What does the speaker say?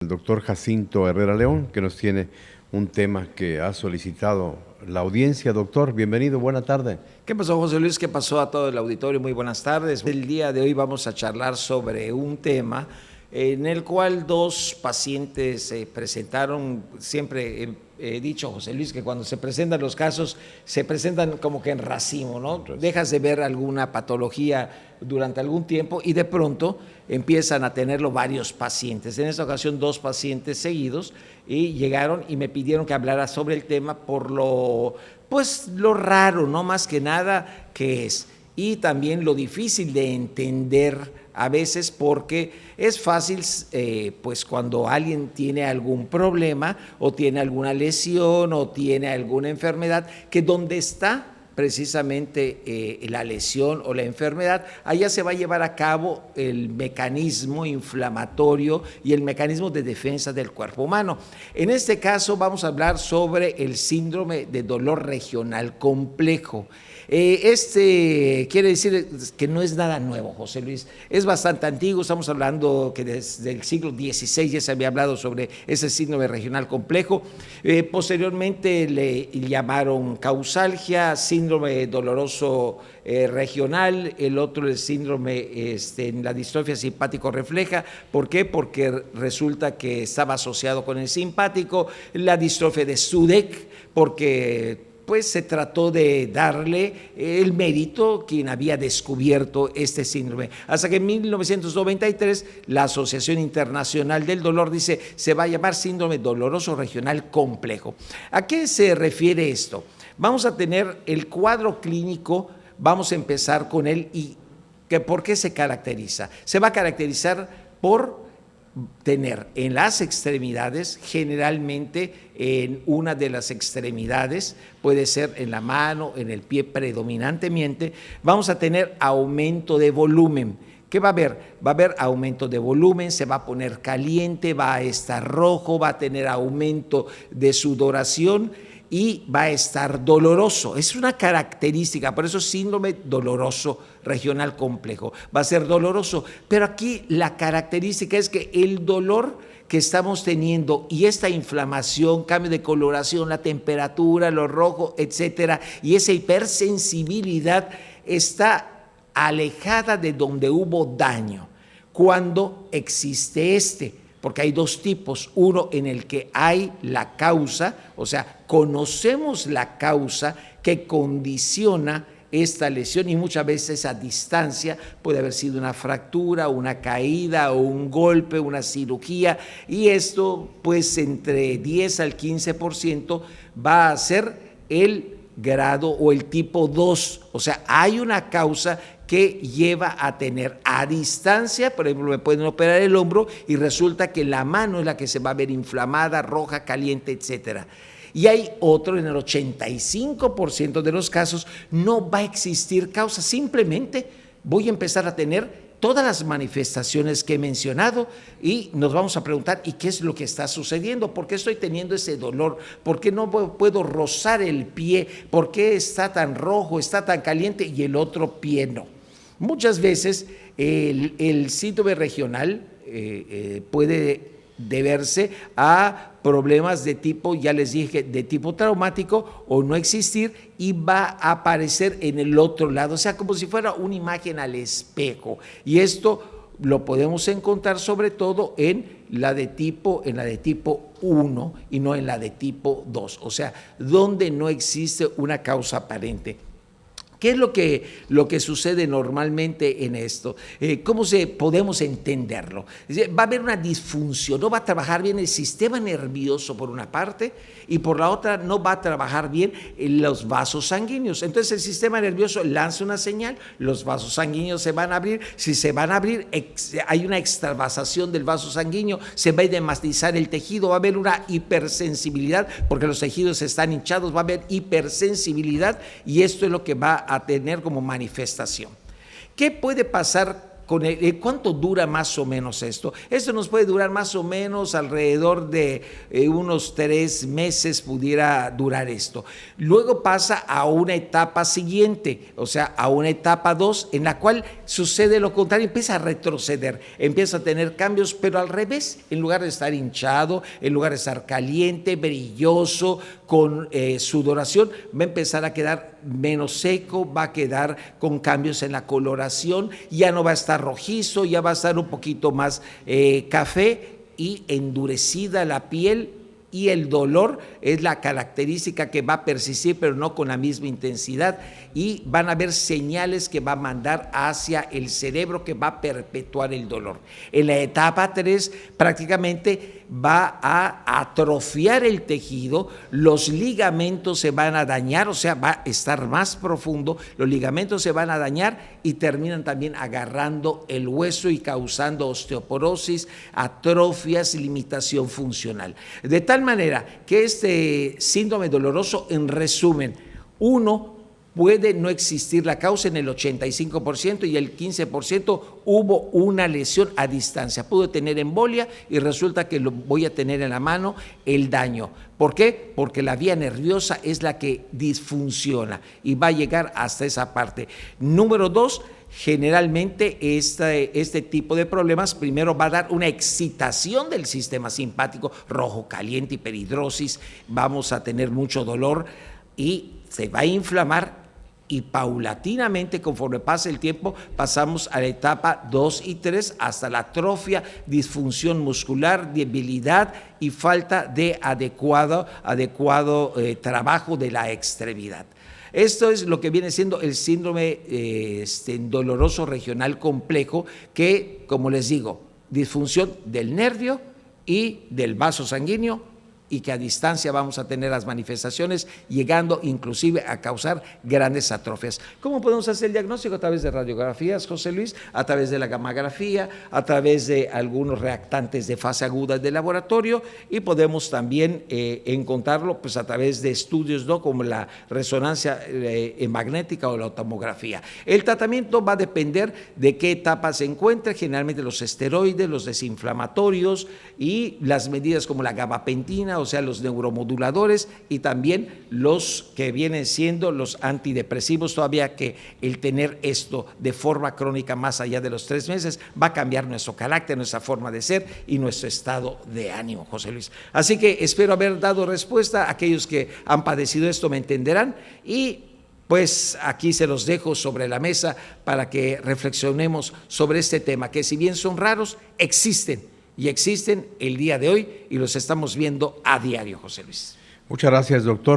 El doctor Jacinto Herrera León, que nos tiene un tema que ha solicitado la audiencia. Doctor, bienvenido, buena tarde. ¿Qué pasó, José Luis? ¿Qué pasó a todo el auditorio? Muy buenas tardes. El día de hoy vamos a charlar sobre un tema en el cual dos pacientes se presentaron. Siempre he dicho, José Luis, que cuando se presentan los casos, se presentan como que en racimo, ¿no? Dejas de ver alguna patología durante algún tiempo y de pronto empiezan a tenerlo varios pacientes. En esta ocasión, dos pacientes seguidos, y llegaron y me pidieron que hablara sobre el tema por lo raro, no más que nada que es, y también lo difícil de entender a veces, porque es fácil, pues cuando alguien tiene algún problema o tiene alguna lesión o tiene alguna enfermedad, que donde está precisamente la lesión o la enfermedad, allá se va a llevar a cabo el mecanismo inflamatorio y el mecanismo de defensa del cuerpo humano. En este caso vamos a hablar sobre el síndrome de dolor regional complejo. Quiere decir que no es nada nuevo, José Luis, es bastante antiguo. Estamos hablando que desde el siglo XVI ya se había hablado sobre ese síndrome regional complejo. Posteriormente le llamaron causalgia, síndrome doloroso regional. El otro es síndrome en la distrofia simpático-refleja. ¿Por qué? Porque resulta que estaba asociado con el simpático. La distrofia de Sudeck, porque pues se trató de darle el mérito quien había descubierto este síndrome. Hasta que en 1993 la Asociación Internacional del Dolor dice, se va a llamar síndrome doloroso regional complejo. ¿A qué se refiere esto? Vamos a tener el cuadro clínico, vamos a empezar con él. ¿Y por qué se caracteriza? Se va a caracterizar por tener en las extremidades, generalmente en una de las extremidades, puede ser en la mano, en el pie predominantemente, vamos a tener aumento de volumen. ¿Qué va a haber? Va a haber aumento de volumen, se va a poner caliente, va a estar rojo, va a tener aumento de sudoración y va a estar doloroso. Es una característica, por eso síndrome doloroso regional complejo. Va a ser doloroso, pero aquí la característica es que el dolor que estamos teniendo y esta inflamación, cambio de coloración, la temperatura, lo rojo, etcétera, y esa hipersensibilidad está alejada de donde hubo daño. Cuando existe porque hay dos tipos, uno en el que hay la causa, o sea, conocemos la causa que condiciona esta lesión, y muchas veces a distancia puede haber sido una fractura, una caída o un golpe, una cirugía, y esto pues entre 10 al 15% va a ser el grado o el tipo 2, o sea, hay una causa que lleva a tener a distancia. Por ejemplo, me pueden operar el hombro y resulta que la mano es la que se va a ver inflamada, roja, caliente, etcétera. Y hay otro, en el 85% de los casos no va a existir causa, simplemente voy a empezar a tener todas las manifestaciones que he mencionado y nos vamos a preguntar, ¿y qué es lo que está sucediendo? ¿Por qué estoy teniendo ese dolor? ¿Por qué no puedo rozar el pie? ¿Por qué está tan rojo, está tan caliente y el otro pie no? Muchas veces el síndrome regional puede deberse a problemas de tipo, ya les dije, de tipo traumático o no existir, y va a aparecer en el otro lado, o sea, como si fuera una imagen al espejo. Y esto lo podemos encontrar sobre todo en la de tipo 1 y no en la de tipo 2, o sea, donde no existe una causa aparente. ¿Qué es lo que sucede normalmente en esto? ¿Cómo podemos entenderlo? Va a haber una disfunción, no va a trabajar bien el sistema nervioso por una parte y por la otra no va a trabajar bien los vasos sanguíneos. Entonces el sistema nervioso lanza una señal, los vasos sanguíneos se van a abrir. Si se van a abrir, hay una extravasación del vaso sanguíneo, se va a edemastizar el tejido, va a haber una hipersensibilidad porque los tejidos están hinchados, va a haber hipersensibilidad y esto es lo que va a tener como manifestación. ¿Qué puede pasar ¿cuánto dura más o menos esto? Esto nos puede durar más o menos alrededor de unos 3 meses pudiera durar esto. Luego pasa a una etapa siguiente, o sea, a una etapa 2, en la cual sucede lo contrario, empieza a retroceder, empieza a tener cambios, pero al revés, en lugar de estar hinchado, en lugar de estar caliente, brilloso, con sudoración, va a empezar a quedar menos seco, va a quedar con cambios en la coloración, ya no va a estar rojizo, ya va a estar un poquito más café y endurecida la piel, y el dolor es la característica que va a persistir, pero no con la misma intensidad, y van a haber señales que va a mandar hacia el cerebro que va a perpetuar el dolor. En la etapa 3 prácticamente va a atrofiar el tejido, los ligamentos se van a dañar, o sea, va a estar más profundo, los ligamentos se van a dañar y terminan también agarrando el hueso y causando osteoporosis, atrofias y limitación funcional. De tal manera que este síndrome doloroso, en resumen, puede no existir la causa en el 85% y el 15% hubo una lesión a distancia. Pude tener embolia y resulta que lo voy a tener en la mano el daño. ¿Por qué? Porque la vía nerviosa es la que disfunciona y va a llegar hasta esa parte. Número 2, generalmente este tipo de problemas primero va a dar una excitación del sistema simpático, rojo, caliente, hiperhidrosis, vamos a tener mucho dolor y se va a inflamar, y paulatinamente, conforme pasa el tiempo, pasamos a la etapa 2 y 3 hasta la atrofia, disfunción muscular, debilidad y falta de adecuado trabajo de la extremidad. Esto es lo que viene siendo el síndrome doloroso regional complejo, que, como les digo, disfunción del nervio y del vaso sanguíneo, y que a distancia vamos a tener las manifestaciones, llegando inclusive a causar grandes atrofias. ¿Cómo podemos hacer el diagnóstico? A través de radiografías, José Luis, a través de la gammagrafía, a través de algunos reactantes de fase aguda de laboratorio, y podemos también encontrarlo pues a través de estudios, ¿no?, como la resonancia magnética o la tomografía. El tratamiento va a depender de qué etapa se encuentre, generalmente los esteroides, los desinflamatorios y las medidas como la gabapentina, o sea, los neuromoduladores, y también los que vienen siendo los antidepresivos, todavía que el tener esto de forma crónica más allá de los 3 meses va a cambiar nuestro carácter, nuestra forma de ser y nuestro estado de ánimo, José Luis. Así que espero haber dado respuesta. Aquellos que han padecido esto me entenderán, y pues aquí se los dejo sobre la mesa para que reflexionemos sobre este tema, que si bien son raros, existen el día de hoy y los estamos viendo a diario, José Luis. Muchas gracias, doctor.